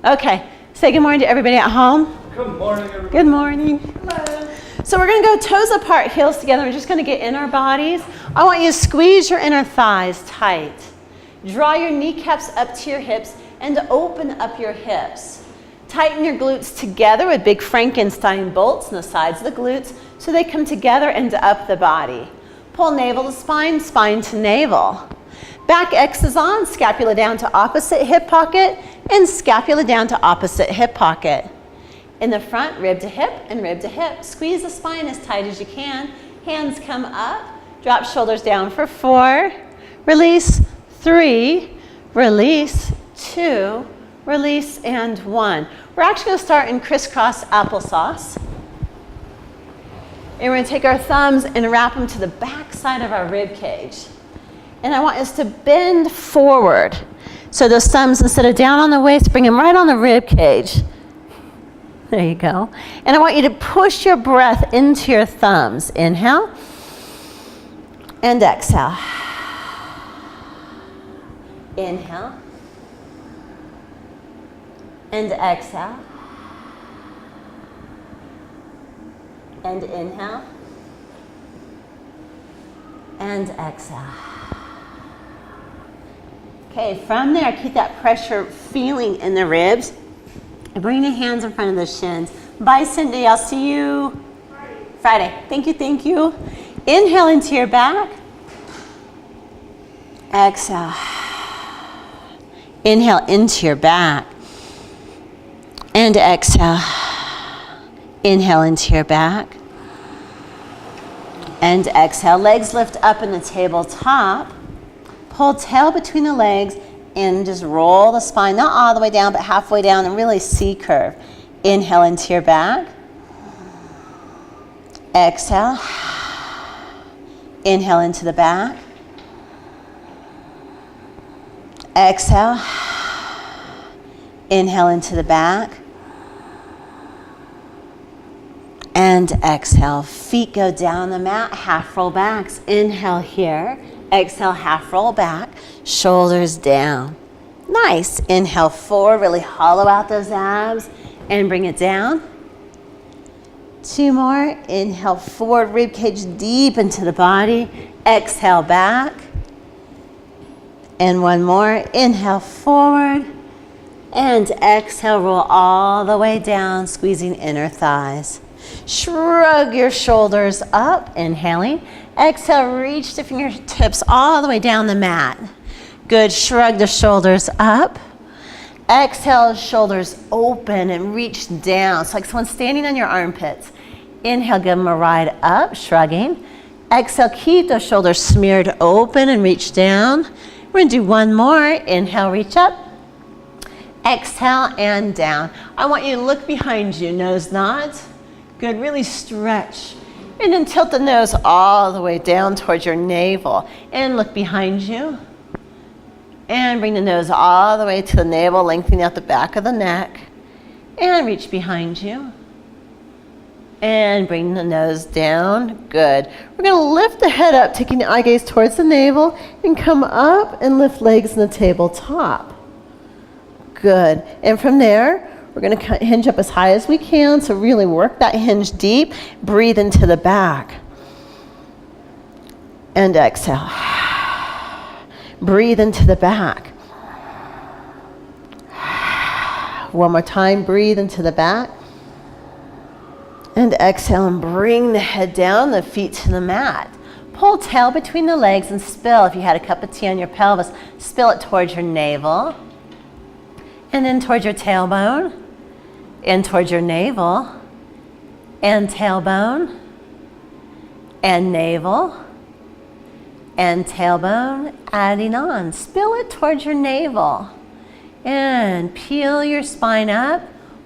Okay, say good morning to everybody at home. Good morning, everybody. Good morning. Hello. So we're going to go toes apart, heels together. We're just going to get in our bodies. I want you to squeeze your inner thighs tight. Draw your kneecaps up to your hips and open up your hips. Tighten your glutes together with big Frankenstein bolts in the sides of the glutes so they come together and up the body. Pull navel to spine, spine to navel. Back X's on, scapula down to opposite hip pocket, and scapula down to opposite hip pocket. In the front, rib to hip and rib to hip. Squeeze the spine as tight as you can. Hands come up. Drop shoulders down for 4. Release 3. Release 2. Release and 1. We're actually going to start in crisscross applesauce. And we're going to take our thumbs and wrap them to the back side of our rib cage. And I want us to bend forward. So those thumbs, instead of down on the waist, bring them right on the rib cage. There you go. And I want you to push your breath into your thumbs. Inhale and exhale. Inhale and exhale. And inhale and exhale. Okay, from there, keep that pressure feeling in the ribs. And bring the hands in front of the shins. Bye, Cindy. I'll see you Friday. Thank you, thank you. Inhale into your back. Exhale. Inhale into your back. And exhale. Inhale into your back. And exhale. Legs lift up in the tabletop. Pull tail between the legs and just roll the spine, not all the way down, but halfway down, and really C-curve. Inhale into your back. Exhale. Inhale into the back. Exhale. Inhale into the back. And exhale. Feet go down the mat, half roll backs. Inhale here. Exhale, half roll back, shoulders down. Nice. Inhale forward, really hollow out those abs and bring it down. 2 more. Inhale forward, rib cage deep into the body. Exhale back. And 1 more. Inhale forward and exhale, roll all the way down, squeezing inner thighs. Shrug your shoulders up, inhaling. Exhale, reach the fingertips all the way down the mat. Good, shrug the shoulders up. Exhale, shoulders open and reach down. It's like someone standing on your armpits. Inhale, give them a ride up, shrugging. Exhale, keep those shoulders smeared open and reach down. We're gonna do 1 more. Inhale, reach up. Exhale, and down. I want you to look behind you, nose nod. Good, really stretch. And then tilt the nose all the way down towards your navel. And look behind you. And bring the nose all the way to the navel, lengthening out the back of the neck. And reach behind you. And bring the nose down. Good. We're going to lift the head up, taking the eye gaze towards the navel. And come up and lift legs in the tabletop. Good. And from there, we're going to hinge up as high as we can, so really work that hinge deep. Breathe into the back. And exhale. Breathe into the back. 1 more time, breathe into the back. And exhale and bring the head down, the feet to the mat. Pull tail between the legs and spill. If you had a cup of tea on your pelvis, spill it towards your navel. And then towards your tailbone. And towards your navel, and tailbone, and navel, and tailbone, adding on. Spill it towards your navel. And peel your spine up,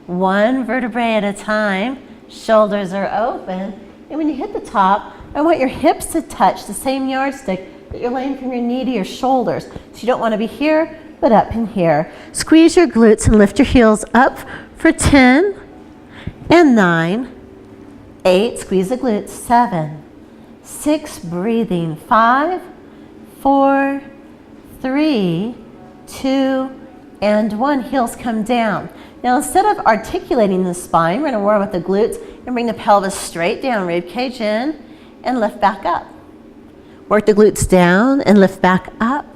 1 vertebrae at a time. Shoulders are open. And when you hit the top, I want your hips to touch the same yardstick that you're laying from your knee to your shoulders. So you don't want to be here, but up in here. Squeeze your glutes and lift your heels up for 10 and 9, 8, squeeze the glutes, 7, 6, breathing, 5, 4, 3, 2, and 1. Heels come down. Now instead of articulating the spine, we're going to work with the glutes and bring the pelvis straight down, rib cage in, and lift back up. Work the glutes down and lift back up,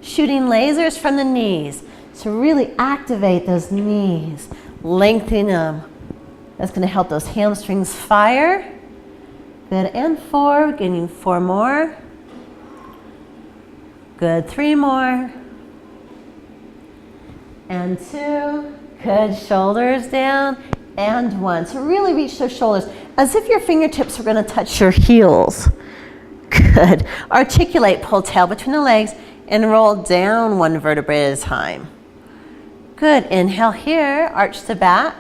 shooting lasers from the knees to really activate those knees, lengthening them. That's going to help those hamstrings fire. Good, and 4, getting 4 more. Good, 3 more. And 2, good, shoulders down, and 1. So really reach those shoulders as if your fingertips are going to touch your heels. Good. Articulate, pull tail between the legs, and roll down 1 vertebrae at a time. Good. Inhale here, arch the back.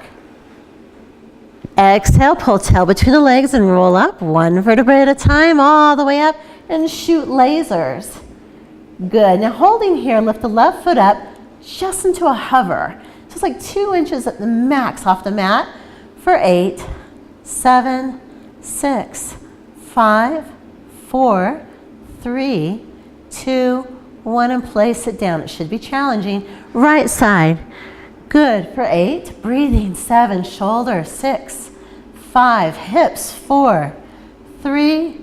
Exhale, pull tail between the legs and roll up 1 vertebrae at a time, all the way up, and shoot lasers. Good. Now holding here, lift the left foot up just into a hover. Just like 2 inches at the max off the mat for 8, 7, 6, 5, 4, 3, 2, 1, and place it down. It should be challenging. Right side. Good for 8. Breathing. 7, shoulders. 6, 5, hips. 4, 3,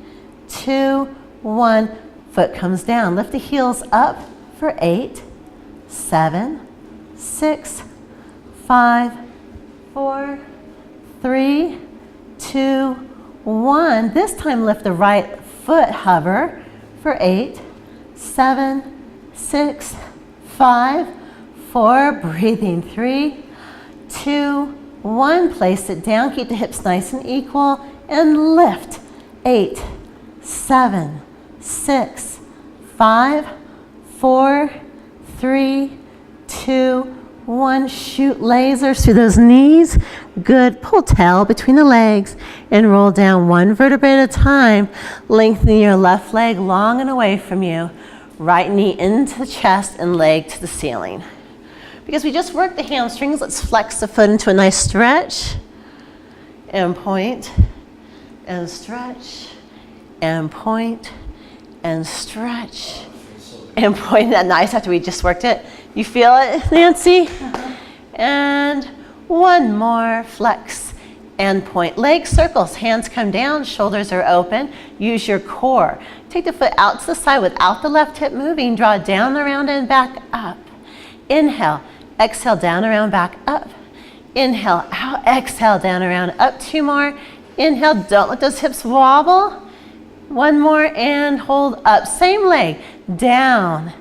2, 1. Foot comes down. Lift the heels up for 8, 7, 6, 5, 4, 3, 2, 1. This time lift the right foot, hover for 8, 7, 6, 5, 4. Breathing. 3, 2, 1. Place it down. Keep the hips nice and equal and lift. 8, 7, 6, 5, 4, 3, 2, 1. Shoot lasers through those knees. Good. Pull tail between the legs and roll down 1 vertebrae at a time, lengthening your left leg long and away from you. Right knee into the chest and leg to the ceiling. Because we just worked the hamstrings, let's flex the foot into a nice stretch. And point, and stretch, and point, and stretch, and point. That nice after we just worked it. You feel it, Nancy? And 1 more, flex and point. Leg circles, hands come down, shoulders are open. Use your core. Take the foot out to the side without the left hip moving. Draw down, around, and back up. Inhale, exhale, down, around, back up. Inhale, out, exhale, down, around, up. 2 more. Inhale, don't let those hips wobble. 1 more, and hold up. Same leg, down,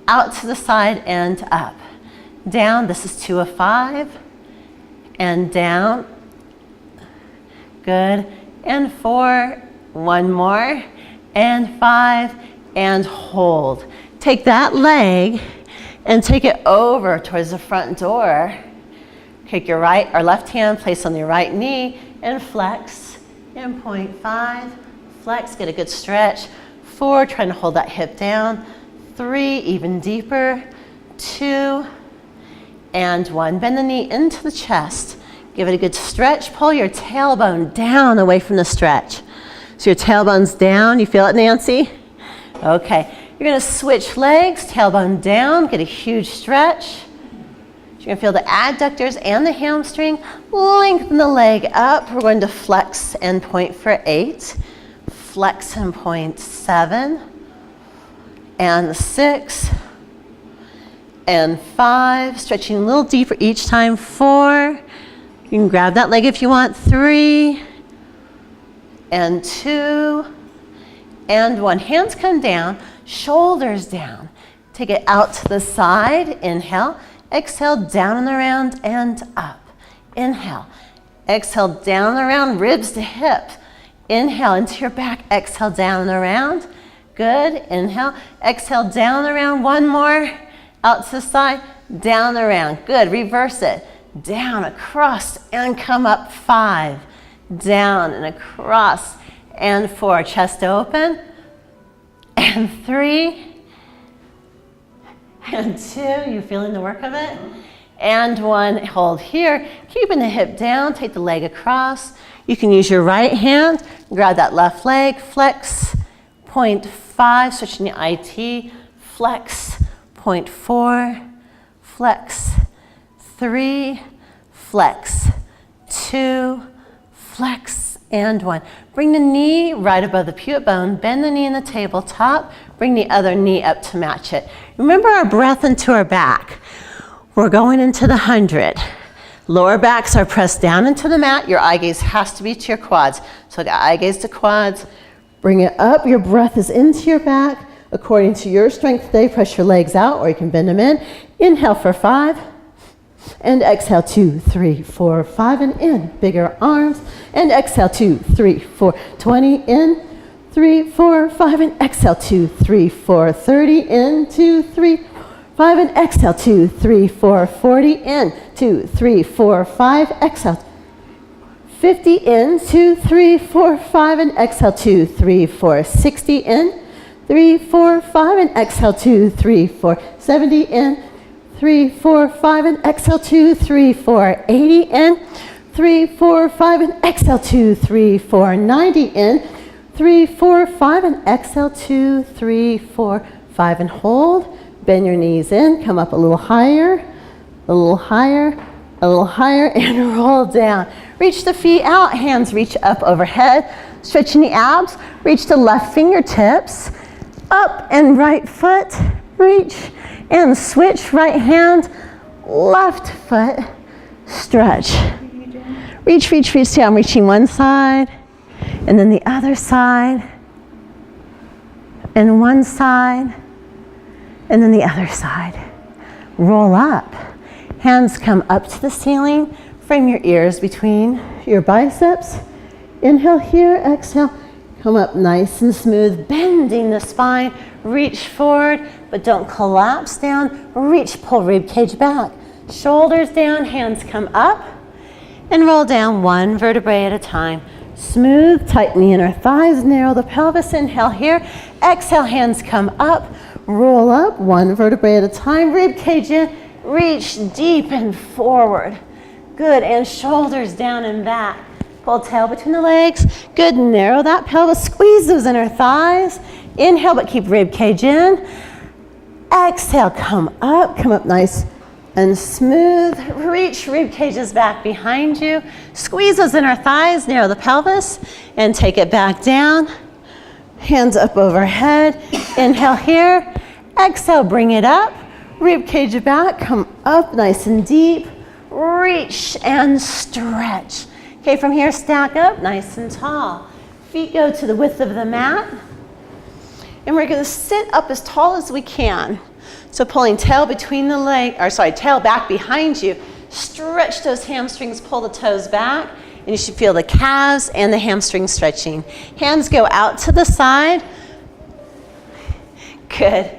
out to the side, and up. Down, this is 2 of 5, and down. Good, and 4, 1 more, and 5, and hold. Take that leg and take it over towards the front door. Take your right or left hand, place on your right knee, and flex, and point. 5, flex, get a good stretch. 4, trying to hold that hip down. 3, even deeper. 2, and 1. Bend the knee into the chest. Give it a good stretch. Pull your tailbone down away from the stretch. So your tailbone's down. You feel it, Nancy? Okay. You're going to switch legs, tailbone down, get a huge stretch. You're going to feel the adductors and the hamstring. Lengthen the leg up. We're going to flex and point for 8. Flex and point. 7. And 6. And 5. Stretching a little deeper each time. 4. You can grab that leg if you want. 3. And 2. And 1. Hands come down. Shoulders down. Take it out to the side. Inhale. Exhale, down and around and up. Inhale. Exhale, down and around, ribs to hips. Inhale into your back. Exhale, down and around. Good. Inhale. Exhale, down and around. 1 more. Out to the side. Down and around. Good. Reverse it. Down, across, and come up. 5. Down and across. And 4. Chest open. And 3. And 2, you feeling the work of it? And 1, hold here. Keeping the hip down, take the leg across. You can use your right hand, grab that left leg, flex, point 5, switching the IT, flex, point 4, flex, 3, flex, 2, flex, and 1. Bring the knee right above the pivot bone, bend the knee in the tabletop, bring the other knee up to match it. Remember our breath into our back. We're going into the 100. Lower backs are pressed down into the mat. Your eye gaze has to be to your quads. So eye gaze to quads, bring it up. Your breath is into your back. According to your strength today, press your legs out or you can bend them in. Inhale for 5 and exhale 2, 3, 4, 5 and in. Bigger arms and exhale 2, 3, 4, 20 in, 3, 4, 5 and exhale 2, 3, 4, 30 in, 2, 3, 5 and exhale 2, 3, 4, 40 in, 2, 3, 4, 5, exhale 50 in, 2, 3, 4, 5 and exhale 2, 3, 4, 60 in, 3, 4, 5 and exhale 2, 3, 4, 70 in, 3, 4, 5 and exhale 2, 3, 4, 80 in, 3, 4, 5 and exhale 2, 3, 4, 90 in, 3, 4, 5 and exhale 2, 3, 4, 5 and hold. Bend your knees in, come up a little higher, a little higher, a little higher, and roll down. Reach the feet out, hands reach up overhead, stretching the abs, reach the left fingertips, up and right foot, reach and switch, right hand, left foot, stretch. Reach, reach, reach, see I'm reaching one side, and then the other side, and one side, and then the other side. Roll up. Hands come up to the ceiling. Frame your ears between your biceps. Inhale here, exhale. Come up nice and smooth, bending the spine. Reach forward, but don't collapse down. Reach, pull rib cage back. Shoulders down, hands come up. And roll down one vertebrae at a time. Smooth, tighten the inner thighs, narrow the pelvis. Inhale here. Exhale, hands come up. Roll up, one vertebrae at a time, rib cage in, reach deep and forward. Good, and shoulders down and back. Pull tail between the legs. Good, narrow that pelvis, squeeze those inner thighs. Inhale, but keep rib cage in. Exhale, come up nice and smooth. Reach rib cages back behind you. Squeeze those inner thighs, narrow the pelvis, and take it back down. Hands up overhead. Inhale here. Exhale, bring it up. Rib cage back. Come up nice and deep. Reach and stretch. Okay, from here, stack up nice and tall. Feet go to the width of the mat. And we're going to sit up as tall as we can. So pulling tail between the tail back behind you. Stretch those hamstrings, pull the toes back. And you should feel the calves and the hamstrings stretching. Hands go out to the side. Good.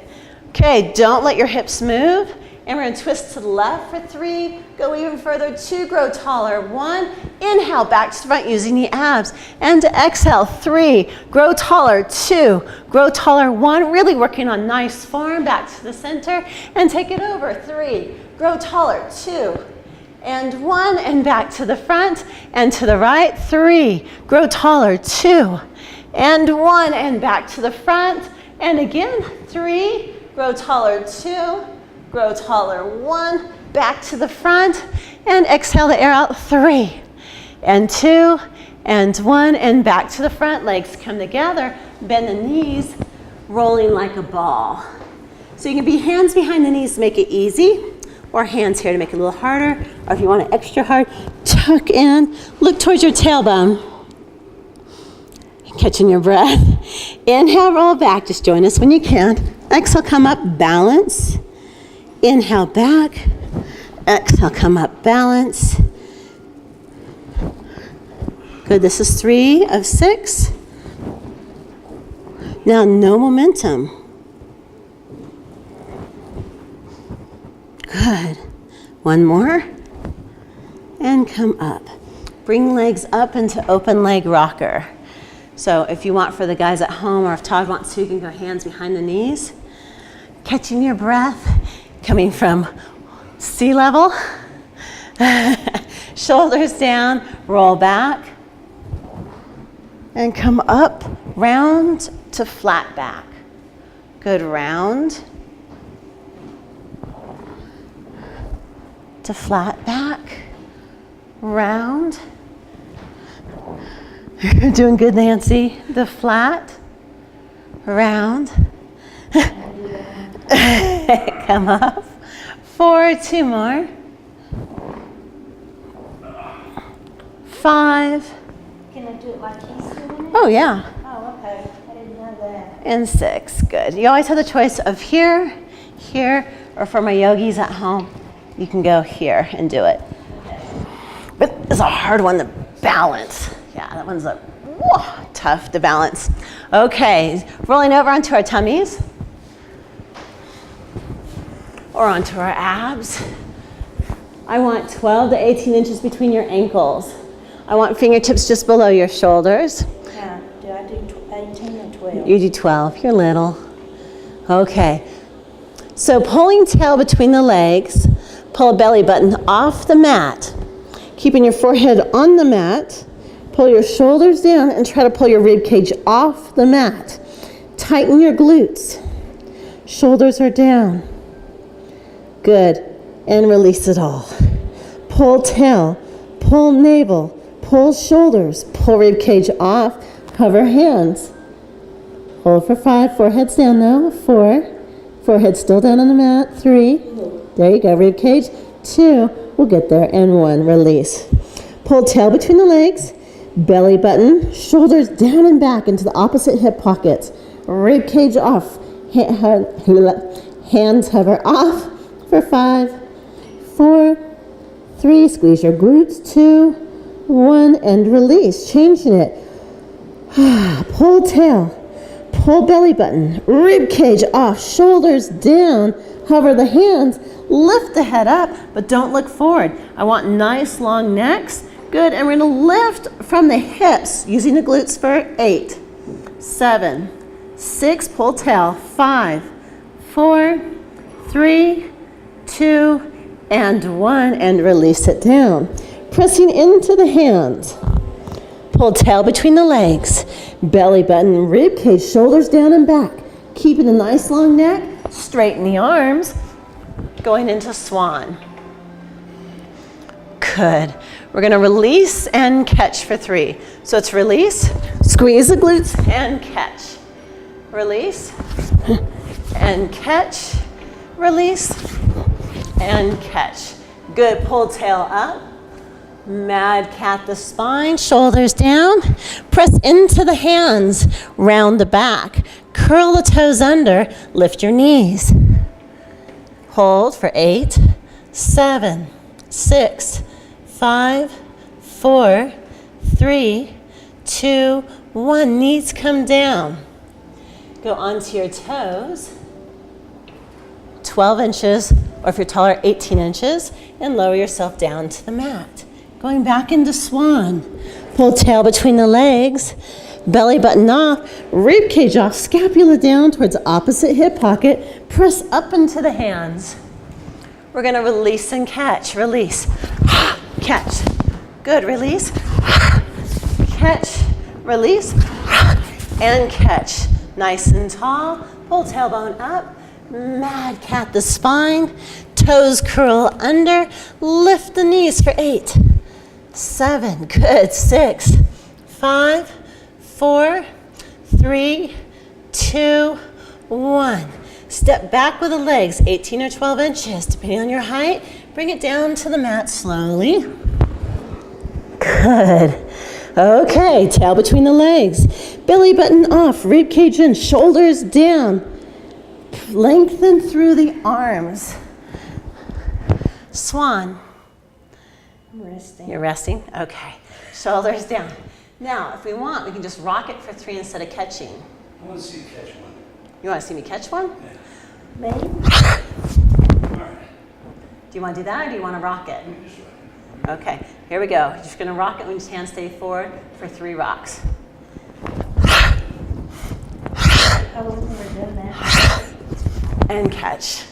Okay, don't let your hips move. And we're going to twist to the left for 3. Go even further. 2, grow taller. 1, inhale, back to the front using the abs. And exhale, 3, grow taller. 2, grow taller. 1, really working on nice form. Back to the center. And take it over. 3, grow taller. 2. And 1, and back to the front and to the right. 3, grow taller. 2, and 1, and back to the front. And again, 3, grow taller. 2, grow taller. 1, back to the front. And exhale the air out. 3, and 2, and 1, and back to the front. Legs come together. Bend the knees, rolling like a ball. So you can be hands behind the knees to make it easy. Or hands here to make it a little harder. Or if you want it extra hard, tuck in. Look towards your tailbone. Catching your breath. Inhale, roll back. Just join us when you can. Exhale, come up, balance. Inhale, back. Exhale, come up, balance. Good, this is 3 of 6. Now, no momentum. Good. One more. And come up. Bring legs up into open leg rocker. So if you want for the guys at home, or if Todd wants to, you can go hands behind the knees. Catching your breath, coming from sea level. Shoulders down, roll back. And come up, round to flat back. Good, round to flat back. round. You're doing good, Nancy. The flat, round. Come up. 4, 2 more. 5. Can I do it like he's doing it? Oh, yeah. Oh, okay. I didn't know that. And 6. Good. You always have the choice of here, here, or for my yogis at home, you can go here and do it. But it's a hard one to balance. Yeah, that one's tough to balance. Okay, rolling over onto our tummies or onto our abs. I want 12 to 18 inches between your ankles. I want fingertips just below your shoulders. Yeah, do I do 18 or 12? You do 12, you're little. Okay, so pulling tail between the legs, pull a belly button off the mat, keeping your forehead on the mat, pull your shoulders down and try to pull your rib cage off the mat. Tighten your glutes, shoulders are down. Good, and release it all. Pull tail, pull navel, pull shoulders, pull rib cage off, hover hands. Hold for 5, forehead's down now, 4, forehead still down on the mat, 3, there you go, rib cage, 2, we'll get there, and 1, release. Pull tail between the legs, belly button, shoulders down and back into the opposite hip pockets, rib cage off, hands hover off for 5, 4, 3, squeeze your glutes, 2, 1, and release, changing it. Pull tail, pull belly button, rib cage off, shoulders down, hover the hands, lift the head up, but don't look forward. I want nice long necks. Good, and we're gonna lift from the hips using the glutes for 8, 7, 6, pull tail, 5, 4, 3, 2, and 1, and release it down. Pressing into the hands. Pull tail between the legs, belly button, rib cage, shoulders down and back. Keeping a nice long neck, straighten the arms, going into swan. Good. We're gonna release and catch for 3. So it's release, squeeze the glutes, and catch. Release, and catch, release, and catch. Good, pull tail up. Mad cat the spine, shoulders down. Press into the hands, round the back. Curl the toes under, lift your knees. Hold for 8, 7, 6, 5, 4, 3, 2, 1. Knees come down. Go onto your toes. 12 inches, or if you're taller, 18 inches, and lower yourself down to the mat. Going back into swan. Pull tail between the legs, belly button off, rib cage off, scapula down towards opposite hip pocket. Press up into the hands. We're gonna release and catch. Release, catch. Good, release, catch, release, and catch. Nice and tall, pull tailbone up. Mad cat the spine, toes curl under, lift the knees for 8, 7, good, 6, 5, 4, 3, 2, 1. Step back with the legs, 18 or 12 inches, depending on your height. Bring it down to the mat slowly. Good. Okay, tail between the legs, belly button off, rib cage in, shoulders down. Lengthen through the arms. Swan. I'm resting. You're resting? Okay. Shoulders down. Now, if we want, we can just rock it for 3 instead of catching. I want to see you catch one. You want to see me catch one? Yeah. Me? All right. Do you want to do that or do you want to rock it? You just rock it. Okay, here we go. You're just going to rock it when your hands stay forward for 3 rocks. I wasn't ever doing that. And catch.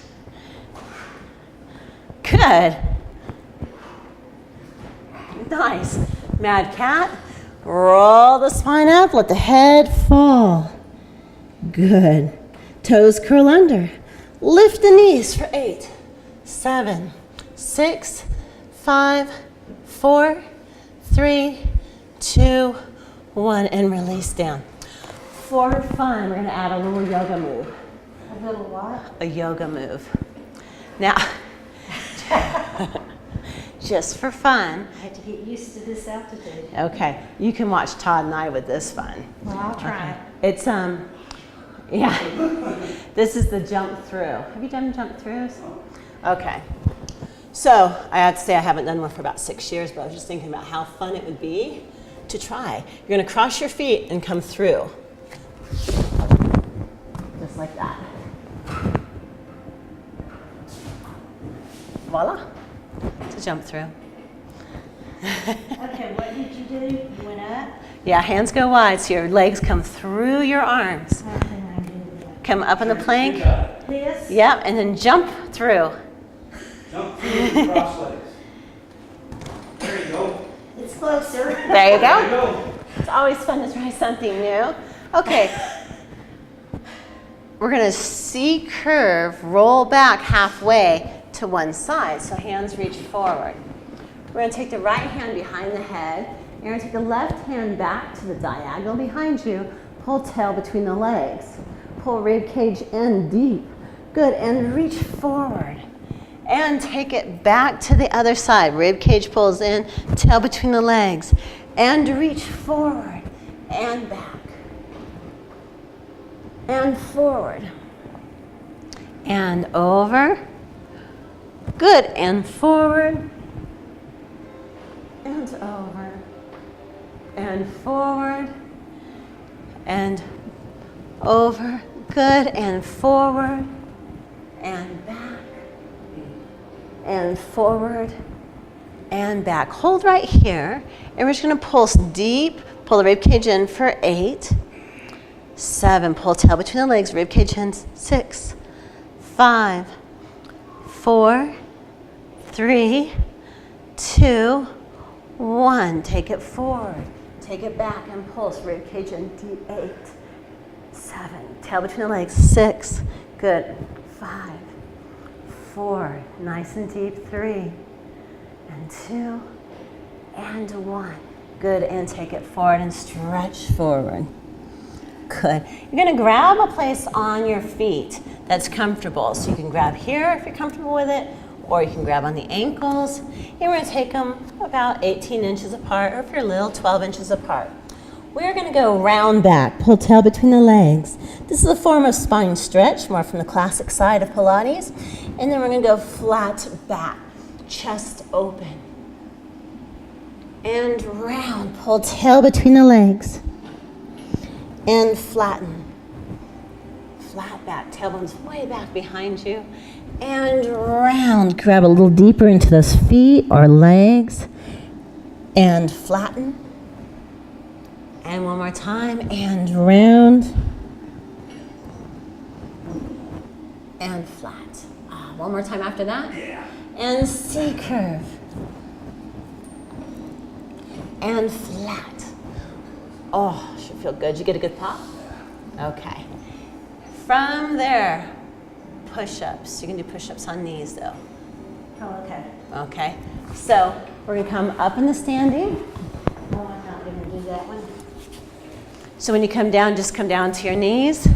Good. Nice. Mad cat. Roll the spine up. Let the head fall. Good. Toes curl under. Lift the knees for 8, 7, 6, 5, 4, 3, 2, 1, and release down. Forward fun, we're gonna add a little yoga move. A little what? A yoga move. Now, just for fun, I have to get used to this altitude. okay, you can watch Todd and I with this fun. Well, I'll try it. It's, yeah, this is the jump through. Have you done jump throughs? Okay. So I have to say I haven't done one for about 6 years, but I was just thinking about how fun it would be to try. You're gonna cross your feet and come through. Just like that. Voila, it's a jump through. Okay, what did you do? You went up? Yeah, hands go wide so your legs come through your arms. I think I did that. Come up on the plank. Good job. This? Yep, and then jump through. Jump through and cross legs. There you go. It's closer. There you There you go. go. It's always fun to try something new. Okay. We're gonna C curve, roll back halfway to one side. So hands reach forward. We're gonna take the right hand behind the head. You're gonna take the left hand back to the diagonal behind you. Pull tail between the legs. Pull rib cage in deep. Good, and reach forward. And take it back to the other side. Rib cage pulls in, tail between the legs. And reach forward and back. And forward. And over. Good, and forward. And over. And forward. And over. Good, and forward. And back. And forward. And back. Hold right here. And we're just going to pulse deep. Pull the rib cage in for 8. 7. Pull tail between the legs. Rib cage in. 6. 5. 4. 3. 2. 1. Take it forward. Take it back and pulse. Rib cage in deep. 8. 7. Tail between the legs. 6. Good. 5. 4. Nice and deep. 3. And 2. And 1. Good. And take it forward and stretch forward. Good. You're going to grab a place on your feet that's comfortable. So you can grab here if you're comfortable with it, or you can grab on the ankles. And we're going to take them about 18 inches apart, or if you're little, 12 inches apart. We're going to go round back, pull tail between the legs. This is a form of spine stretch, more from the classic side of Pilates. And then we're going to go flat back, chest open. And round, pull tail between the legs. And flatten. Flat back, tailbone's way back behind you. And round, grab a little deeper into those feet or legs. And flatten. And one more time, and round. And flat. One more time after that. Yeah. And C curve. And flat. Oh, should feel good. You get a good pop? Okay. From there, push-ups. You can do push-ups on knees though. Oh, okay. Okay. So we're gonna come up in the standing. Oh, I'm not going to do that one. So when you come down, just come down to your knees. Am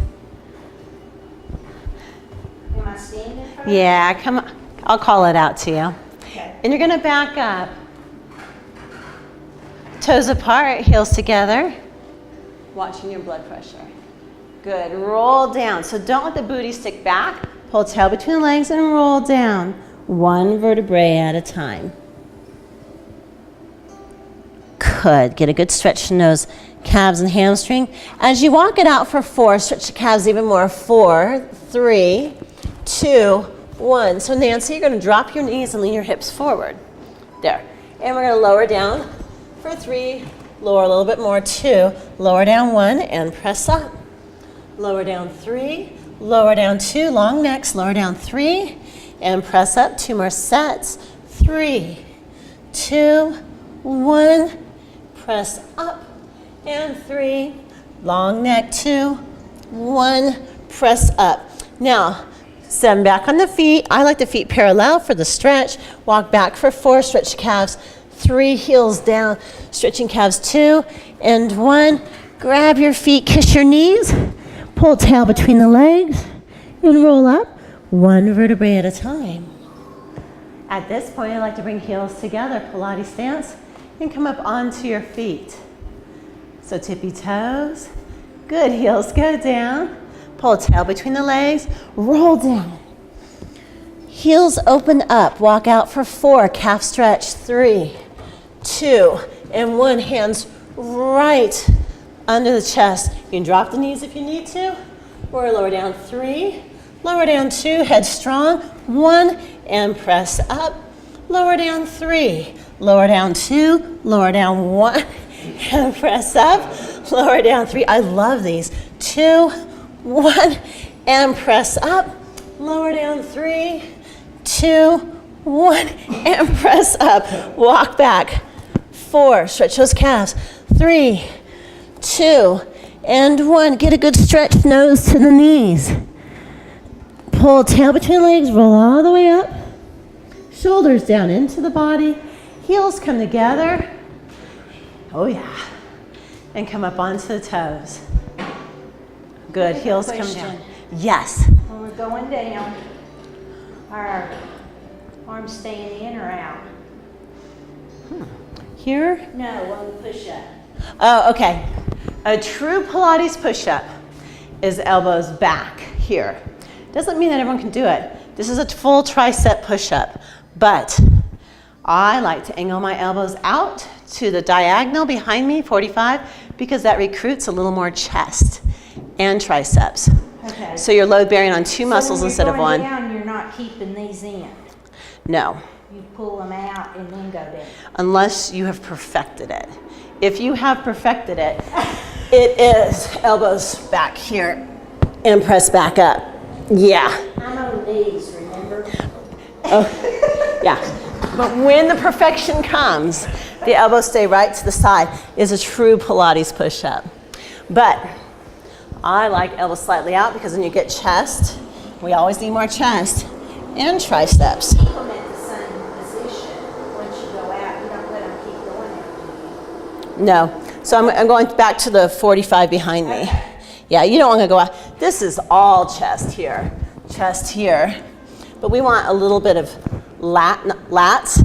I standing first? Yeah, come. I'll call it out to you. Okay. And you're gonna back up. Toes apart, heels together. Watching your blood pressure. Good, roll down. So don't let the booty stick back. Pull tail between the legs and roll down. One vertebrae at a time. Good, get a good stretch in those calves and hamstring. As you walk it out for 4, stretch the calves even more. 4, 3, 2, 1. So Nancy, you're gonna drop your knees and lean your hips forward. There. And we're gonna lower down for 3, lower a little bit more, 2, lower down 1, and press up. Lower down 3, lower down 2, long necks, lower down 3, and press up. 2 more sets. 3, 2, 1, press up, and 3, long neck, 2, 1, press up. Now, stand back on the feet. I like the feet parallel for the stretch. Walk back for 4, stretch calves. 3, heels down, stretching calves, 2 and 1. Grab your feet, kiss your knees, pull tail between the legs, and roll up 1 vertebrae at a time. At this point, I like to bring heels together, Pilates stance, and come up onto your feet. So tippy toes, good, heels go down, pull tail between the legs, roll down. Heels open up, walk out for 4, calf stretch, 3, 2, and 1, hands right under the chest. You can drop the knees if you need to, or lower down, 3, lower down, 2, head strong, 1, and press up, lower down, 3, lower down, 2, lower down, 1, and press up, lower down, 3. I love these. 2, 1, and press up, lower down, 3, 2, 1, and press up. Walk back. 4, stretch those calves. 3, 2, and 1. Get a good stretch, nose to the knees. Pull tail between legs, roll all the way up. Shoulders down into the body. Heels come together. Oh yeah. And come up onto the toes. Good, heels come down. Yes. When we're going down, our arms staying in or out? Here? No, when we push up. Oh, okay. A true Pilates push-up is elbows back here. Doesn't mean that everyone can do it. This is a full tricep push-up, but I like to angle my elbows out to the diagonal behind me, 45, because that recruits a little more chest and triceps. Okay. So you're load bearing on 2 muscles instead of one. So when you're going down, you're not keeping these in. No, You pull them out and then go down. unless you have perfected it. If you have perfected it, it is elbows back here and press back up. Yeah. I'm on these, remember? Yeah, but when the perfection comes, the elbows stay right to the side, is a true Pilates push-up. But I like elbows slightly out because then you get chest. We always need more chest and triceps. Keep them at the same position. Once you go out, you don't let them keep going out. No, so I'm going back to the 45 behind me. Yeah, you don't want to go out. This is all chest here, but we want a little bit of lats,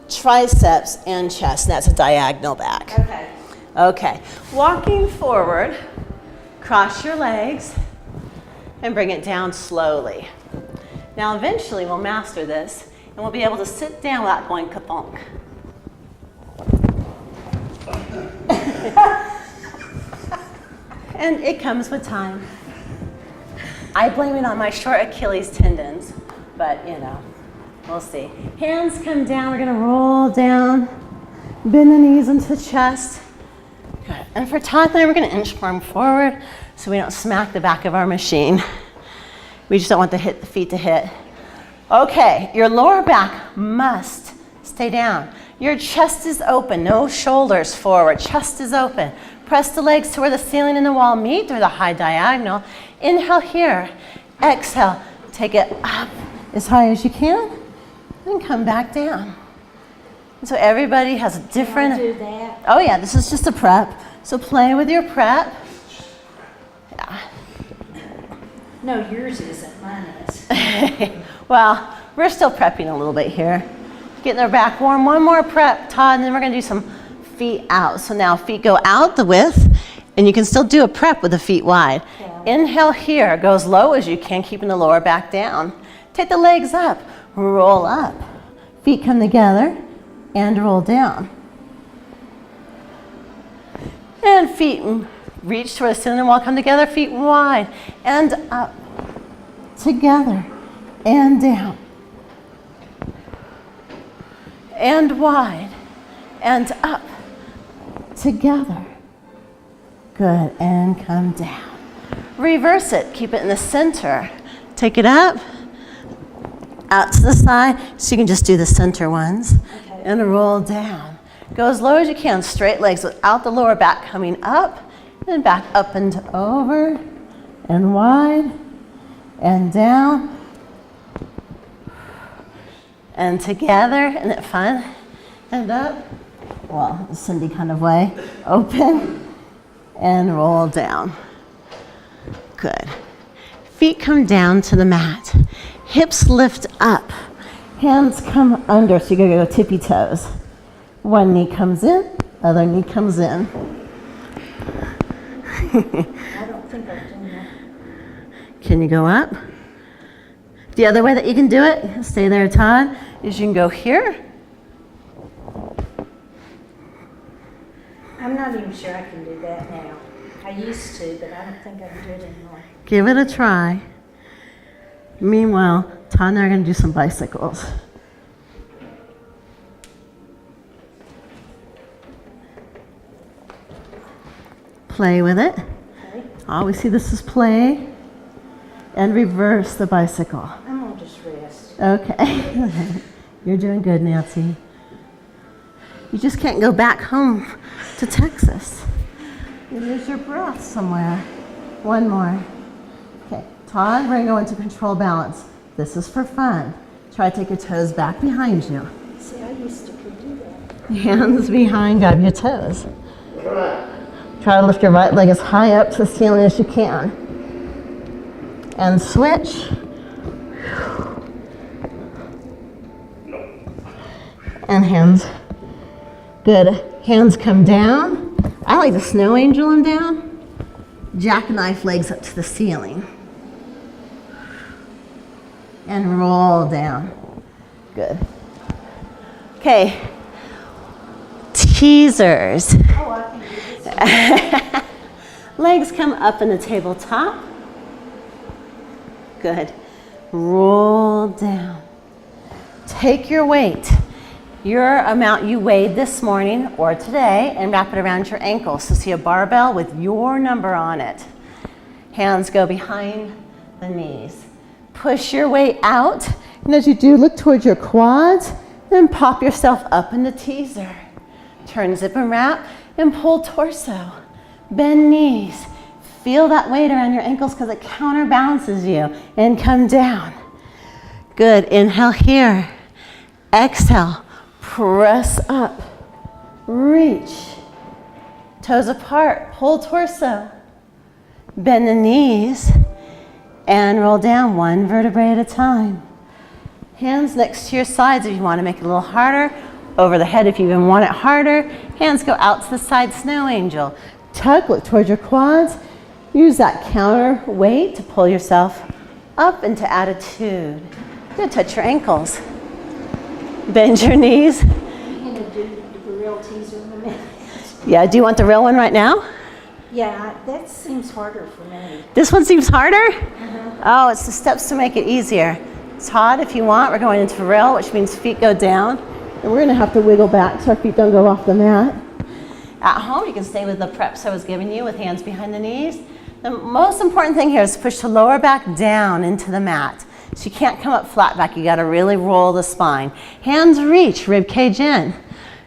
triceps, and chest, and that's a diagonal back. Okay. Okay, walking forward, cross your legs, and bring it down slowly. Now eventually we'll master this, and we'll be able to sit down without going ka-thunk. And it comes with time. I blame it on my short Achilles tendons, but you know, we'll see. Hands come down, we're gonna roll down, bend the knees into the chest. Good. And for Todd and I, we're gonna inchworm forward so we don't smack the back of our machine. We just don't want the feet to hit. Okay, your lower back must stay down. Your chest is open, no shoulders forward, chest is open. Press the legs to where the ceiling and the wall meet through the high diagonal. Inhale here, exhale, take it up as high as you can, and come back down. And so everybody has a different, Do that. oh yeah, this is just a prep. So play with your prep. Yeah. No, yours isn't. Mine is. Well, we're still prepping a little bit here. Getting our back warm. One more prep, Todd, and then we're gonna do some feet out. So now feet go out the width, and you can still do a prep with the feet wide. Yeah. Inhale here, go as low as you can, keeping the lower back down. Take the legs up, roll up. Feet come together and roll down. And feet reach toward the ceiling and wall, come together, feet wide and up, together and down. And wide and up, together. Good, and come down. Reverse it, keep it in the center. Take it up, out to the side, so you can just do the center ones. Okay. And roll down. Go as low as you can, straight legs without the lower back coming up, and back up and over, and wide, and down, and together. Isn't it fun? and up. Well, Cindy kind of way. Open and roll down. Good. Feet come down to the mat. Hips lift up. Hands come under, so you're gonna go tippy toes. One knee comes in, other knee comes in. I don't think I've done that. Can you go up? The other way that you can do it, stay there, Todd, is you can go here. I'm not even sure I can do that now. I used to, but I don't think I can do it anymore. Give it a try. Meanwhile, Todd and I are going to do some bicycles. Play with it. Okay? Always see this as play. And reverse the bicycle. I'm gonna just rest. Okay. You're doing good, Nancy. You just can't go back home to Texas. You lose your breath somewhere. One more. Okay, Todd, we're going to go into control balance. This is for fun. Try to take your toes back behind you. See, I used to could do that. Hands behind, grab your toes. Try to lift your right leg as high up to the ceiling as you can. And switch. And hands. Good. Hands come down. I like to snow angel them down. Jackknife legs up to the ceiling. And roll down. Good. Okay. Teasers. Oh, I can do this. Legs come up in the tabletop. Good. Roll down. Take your weight, your amount you weighed this morning or today, and wrap it around your ankle. So see a barbell with your number on it. Hands go behind the knees. Push your weight out, and as you do, look towards your quads, then pop yourself up in the teaser. Turn, zip, and wrap, and pull torso. Bend knees. Feel that weight around your ankles because it counterbalances you. And come down. Good. Inhale here. Exhale. Press up. Reach. Toes apart. Pull torso. Bend the knees. And roll down one vertebrae at a time. Hands next to your sides if you want to make it a little harder. Over the head if you even want it harder. Hands go out to the side, snow angel. Tuck, look towards your quads. Use that counter weight to pull yourself up into attitude. Good, touch your ankles. Bend your knees. I'm gonna do the real teaser in a minute. Yeah, do you want the real one right now? Yeah, that seems harder for me. This one seems harder? Oh, it's the steps to make it easier. Todd, if you want, we're going into real, which means feet go down. And we're gonna have to wiggle back so our feet don't go off the mat. At home, you can stay with the preps I was giving you with hands behind the knees. The most important thing here is to push the lower back down into the mat. So you can't come up flat back, you gotta really roll the spine. Hands reach, rib cage in.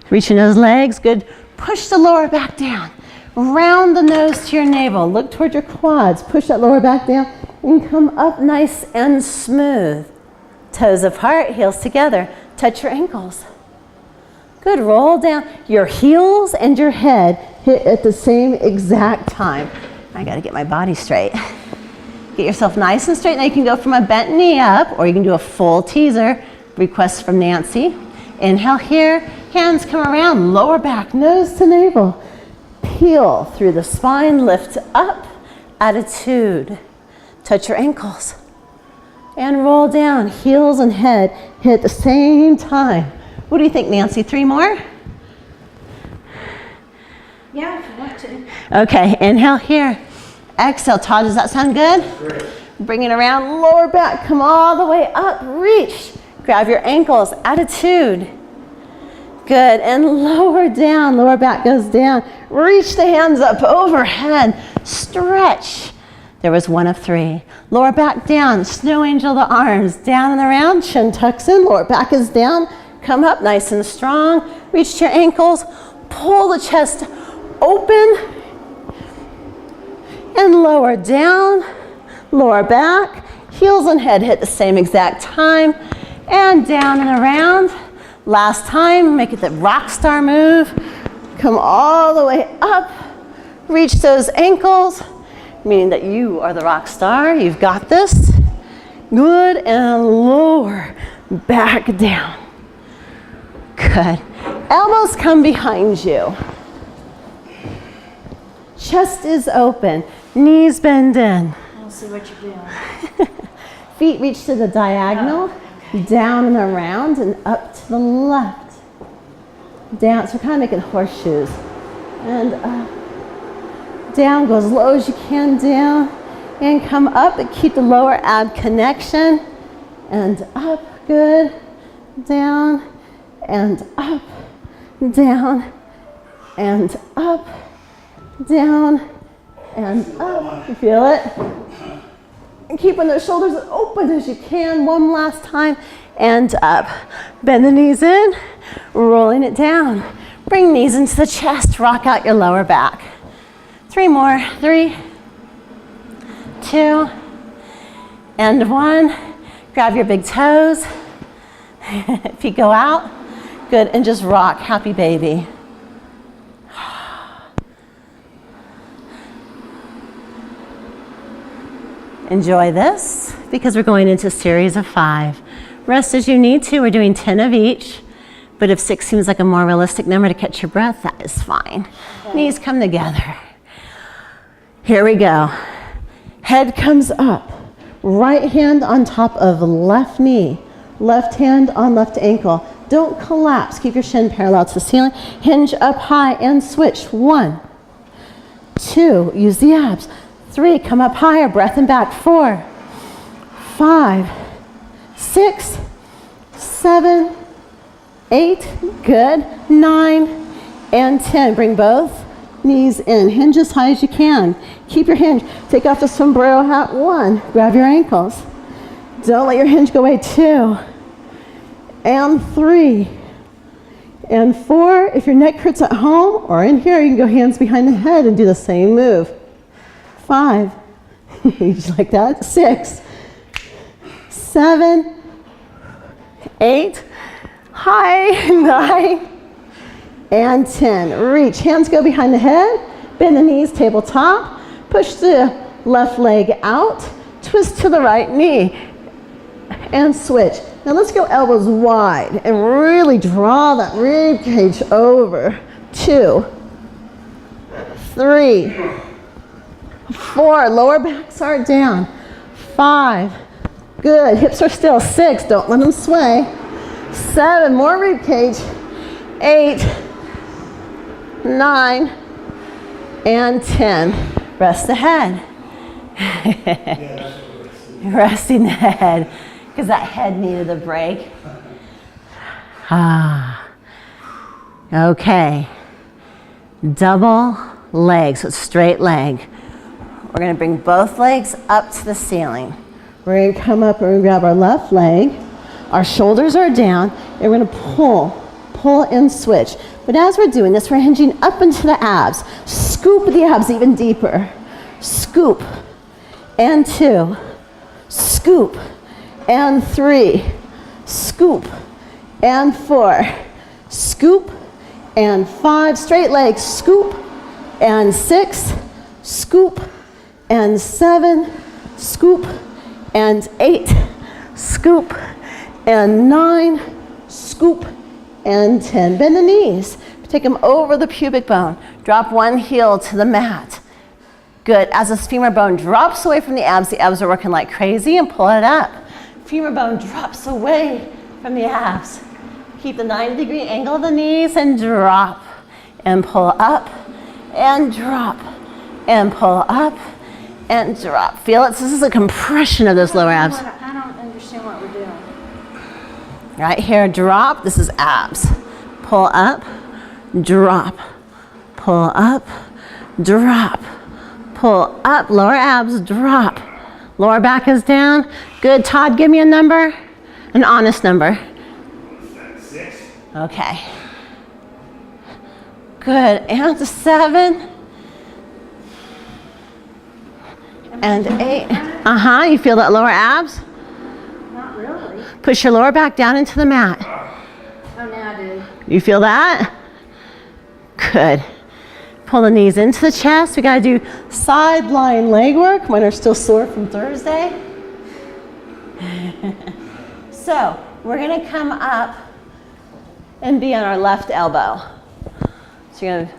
Reaching those legs, good. Push the lower back down. Round the nose to your navel, look toward your quads, push that lower back down, and come up nice and smooth. Toes apart, heels together. Touch your ankles. Good, roll down. Your heels and your head hit at the same exact time. I gotta get my body straight. Get yourself nice and straight. Now you can go from a bent knee up, or you can do a full teaser. Request from Nancy. Inhale here, hands come around, lower back, nose to navel. Peel through the spine, lift up, attitude. Touch your ankles. And roll down, heels and head hit at the same time. What do you think, Nancy? 3 more? Yeah, if you want to. Okay, inhale here. Exhale. Todd, does that sound good? Great. Bring it around, lower back, come all the way up, reach. Grab your ankles, attitude. Good, and lower down, lower back goes down. Reach the hands up overhead, stretch. There was 1 of 3. Lower back down, snow angel the arms, down and around, chin tucks in, lower back is down. Come up nice and strong, reach to your ankles, pull the chest open, and lower down, lower back, heels and head hit the same exact time, and down and around. Last time, make it the rock star move. Come all the way up. Reach those ankles, meaning that you are the rock star. You've got this. Good, and lower, back down. Good. Elbows come behind you. Chest is open, knees bend in. I'll see what you're doing. Feet reach to the diagonal, down and around, and up to the left. Down, so we're kind of making horseshoes. And up, down, go as low as you can down, and come up and keep the lower ab connection. And up, good, down, and up, down, and up, down, and up. You feel it? And keeping those shoulders as open as you can. One last time, and up. Bend the knees in, rolling it down. Bring knees into the chest, rock out your lower back. 3 more, 3, 2, and 1. Grab your big toes. Feet go out. Good, and just rock, happy baby. Enjoy this because we're going into a series of 5. Rest as you need to. We're doing 10 of each. But if 6 seems like a more realistic number to catch your breath, that is fine. Okay. Knees come together. Here we go. Head comes up. Right hand on top of left knee. Left hand on left ankle. Don't collapse. Keep your shin parallel to the ceiling. Hinge up high and switch. 1, 2, use the abs. 3, come up higher, breath and back. 4, 5, 6, 7, 8, good. 9 and 10. Bring both knees in. Hinge as high as you can. Keep your hinge. Take off the sombrero hat. 1, grab your ankles. Don't let your hinge go away. 2 and 3 and 4. If your neck hurts at home or in here, you can go hands behind the head and do the same move. 5, just like that. 6, 7, 8, high, 9, and 10. Reach, hands go behind the head, bend the knees, tabletop, push the left leg out, twist to the right knee, and switch. Now let's go elbows wide and really draw that rib cage over. 2, 3, 4, lower backs are down. 5, good, hips are still. 6, don't let them sway. 7, more rib cage. 8, 9, and 10. Rest the head. Resting the head, because that head needed a break. Okay. Double leg, so it's straight leg. We're going to bring both legs up to the ceiling. We're going to come up and we're going to grab our left leg. Our shoulders are down, and we're going to pull and switch. But as we're doing this, we're hinging up into the abs. Scoop the abs even deeper. Scoop, and 2. Scoop, and 3. Scoop, and 4. Scoop, and 5. Straight legs. Scoop, and 6. Scoop, and 7. Scoop, and 8. Scoop, and 9. Scoop, and 10. Bend the knees. Take them over the pubic bone. Drop one heel to the mat. Good. As the femur bone drops away from the abs are working like crazy, and pull it up. Femur bone drops away from the abs. Keep the 90-degree angle of the knees and drop. And pull up and drop. And pull up and drop. Feel it? So this is a compression of those lower abs. I don't understand what we're doing. Right here, drop. This is abs. Pull up, drop. Pull up, drop. Pull up, lower abs, drop. Lower back is down. Good. Todd, give me a number. An honest number. 6. Okay. Good. And 7. And 8. You feel that lower abs? Not really. Push your lower back down into the mat. Oh, now? You feel that? Good. Pull the knees into the chest. We gotta do side lying leg work. Mine are still sore from Thursday. So we're gonna come up and be on our left elbow. So you're gonna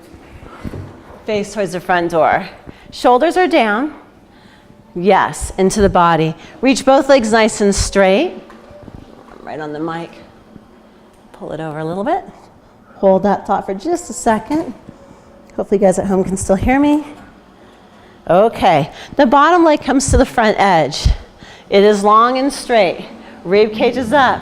face towards the front door. Shoulders are down. Yes, into the body. Reach both legs nice and straight. Right on the mic. Pull it over a little bit. Hold that thought for just a second. Hopefully you guys at home can still hear me. Okay, the bottom leg comes to the front edge. It is long and straight. Rib cage is up.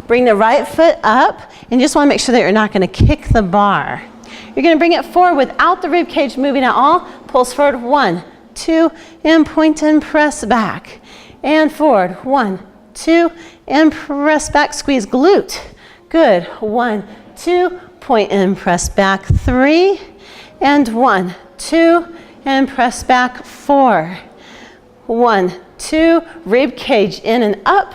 Bring the right foot up, and you just want to make sure that you're not going to kick the bar. You're going to bring it forward without the rib cage moving at all. Pulse forward, 1, 2, and point and press back. And forward, 1, 2, and press back, squeeze glute. Good, 1, 2, point and press back, 3, and 1, 2, and press back, 4. 1, 2, rib cage in and up.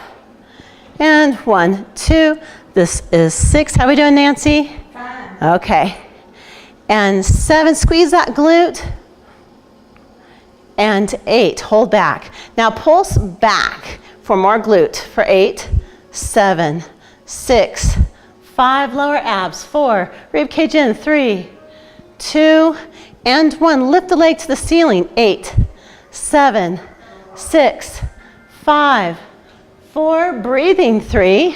And 1, 2, this is 6. How are we doing, Nancy? Fine. Okay. And 7, squeeze that glute. And 8, hold back. Now pulse back for more glute for 8, 7, 6, 5, lower abs, 4, rib cage in, 3, 2, and 1. Lift the leg to the ceiling, 8, 7, 6, 5, 4, breathing, 3,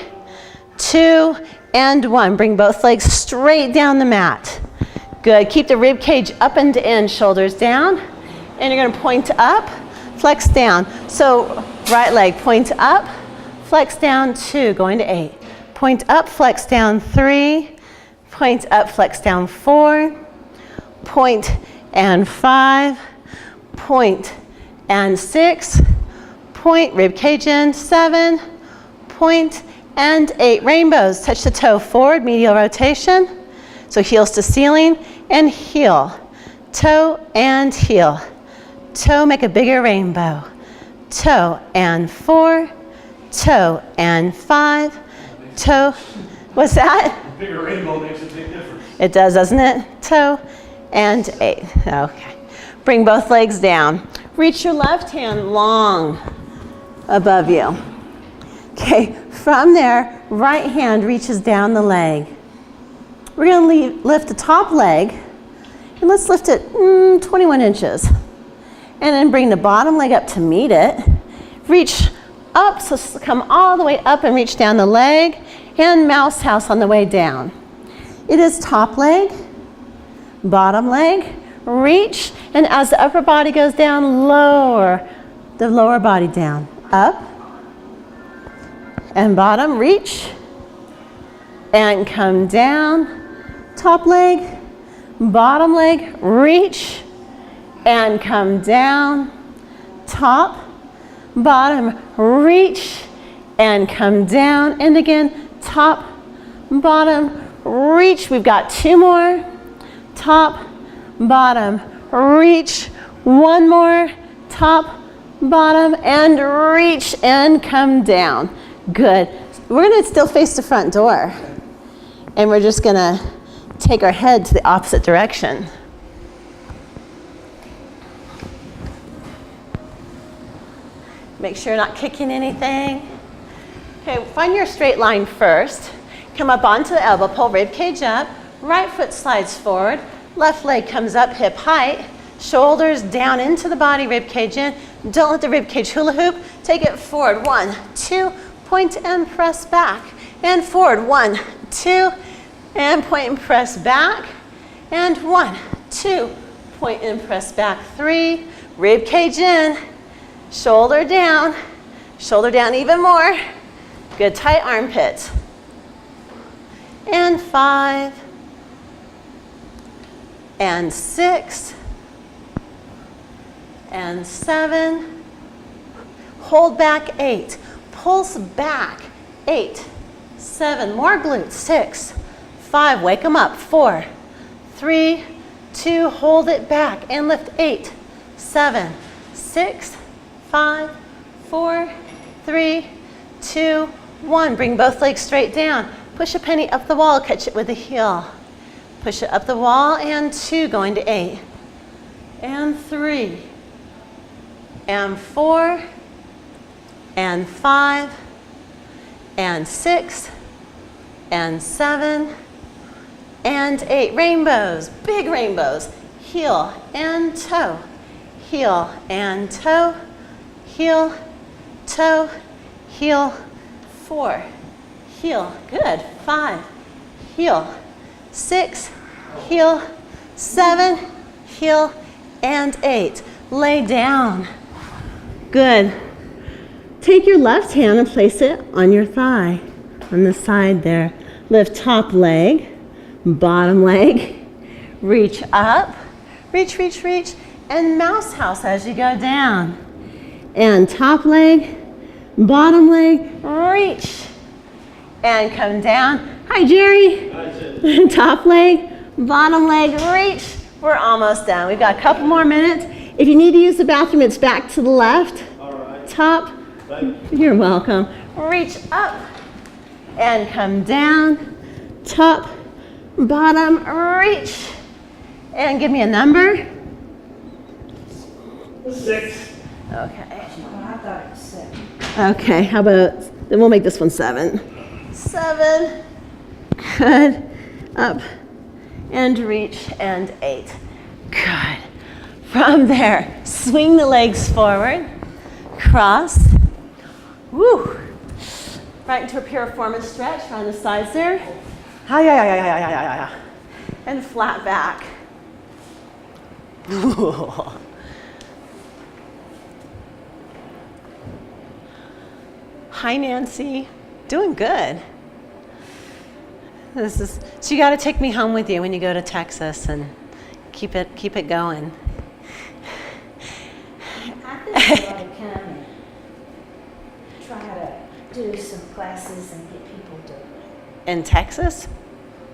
2, and 1. Bring both legs straight down the mat. Good, keep the rib cage up and in, shoulders down, and you're gonna point up, flex down. So right leg, point up, flex down, 2, going to 8. Point up, flex down, 3, point up, flex down, 4, point and 5, point and 6, point, rib cage in, 7, point and 8. Rainbows, touch the toe forward, medial rotation. So heels to ceiling and heel, toe and heel. Toe, make a bigger rainbow. Toe and 4, toe and 5, toe. What's that? A bigger rainbow makes a big difference. It does, doesn't it? Toe and 8. Okay. Bring both legs down. Reach your left hand long above you. Okay, from there, right hand reaches down the leg. We're going to lift the top leg, and let's lift it 21 inches. And then bring the bottom leg up to meet it. Reach up, so come all the way up and reach down the leg, and mouse house on the way down. It is top leg, bottom leg, reach, and as the upper body goes down, lower the lower body down. Up and bottom, reach, and come down. Top leg, bottom leg, reach, and come down. Top, bottom, reach, and come down. And again, top, bottom, reach. We've got 2 more. Top, bottom, reach. 1 more. Top, bottom, and reach, and come down. Good. We're gonna still face the front door. And we're just gonna take our head to the opposite direction. Make sure you're not kicking anything. Okay, find your straight line first. Come up onto the elbow, pull rib cage up, right foot slides forward, left leg comes up hip height, shoulders down into the body, rib cage in. Don't let the rib cage hula hoop. Take it forward, 1, 2, point and press back. And forward, 1, 2, and point and press back. And 1, 2, point and press back. 3, rib cage in, shoulder down even more. Good, tight armpits. And 5, and 6, and 7. Hold back, 8. Pulse back, 8, 7. More glutes, 6, 5. Wake them up, 4, 3, 2. Hold it back and lift, 8, 7, 6, 5, 4, 3, 2, 1. Bring both legs straight down. Push a penny up the wall, catch it with the heel. Push it up the wall, and 2, going to 8. And 3. And 4. And 5. And 6. And 7. And 8. Rainbows, big rainbows. Heel and toe. Heel and toe. Heel, toe, heel. 4. Heel, good. 5. Heel. 6. Heel. 7. Heel. And 8. Lay down. Good. Take your left hand and place it on your thigh, on the side there. Lift top leg, bottom leg. Reach up. Reach, reach, reach. And mouse house as you go down. And top leg, bottom leg, reach. And come down. Hi, Jerry. Hi, Top leg, bottom leg, reach. We're almost done. We've got a couple more minutes. If you need to use the bathroom, it's back to the left. All right. Top. Thank you. You're welcome. Reach up and come down. Top, bottom, reach. And give me a number. 6. Okay. Oh, I thought it was 7. Okay, how about, then we'll make this one 7. 7. Good. Up and reach, and 8. Good. From there, swing the legs forward, cross. Woo. Right into a piriformis stretch on the sides there. Hi-ya-ya-ya-ya-ya-ya-ya. And flat back. Ooh. Hi, Nancy. Doing good. So you got to take me home with you when you go to Texas and keep it going. I think you ought to come and try to do some classes and get people to, In Texas?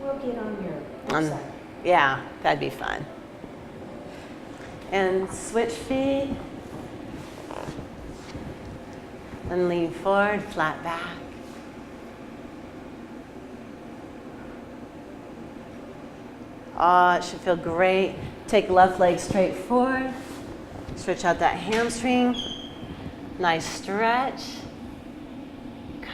we'll get on your On- website. Yeah, that'd be fun. And switch feet. And lean forward, flat back. Oh, it should feel great. Take left leg straight forward. Stretch out that hamstring. Nice stretch. Good.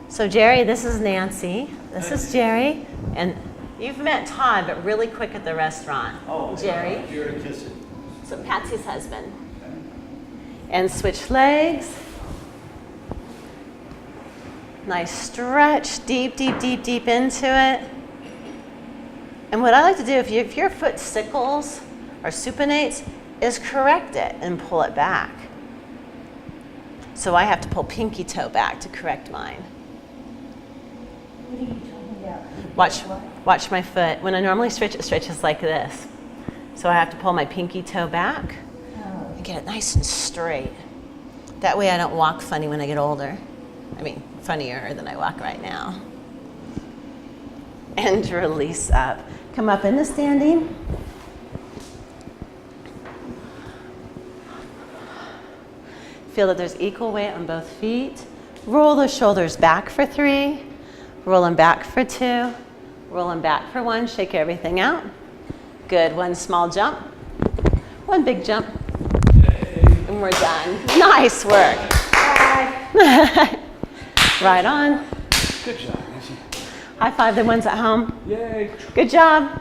So Jerry, this is Nancy. This is Jerry. And you've met Todd, but really quick at the restaurant. Oh, Jerry. Jerry Kissick. So Patsy's husband. And switch legs. Nice stretch, deep, deep, deep, deep into it. And what I like to do, if your foot sickles or supinates, is correct it and pull it back. So I have to pull pinky toe back to correct mine. What are you talking about? Watch my foot. When I normally stretch, it stretches like this. So I have to pull my pinky toe back Oh, and get it nice and straight. That way I don't walk funny when I get older. I mean, funnier than I walk right now. And release up. Come up into standing. Feel that there's equal weight on both feet. Roll the shoulders back for 3. Roll them back for 2. Roll them back for 1. Shake everything out. Good. 1 small jump. 1 big jump. And we're done. Nice work. Right on. Good job, Nancy. High five the ones at home. Yay. Good job.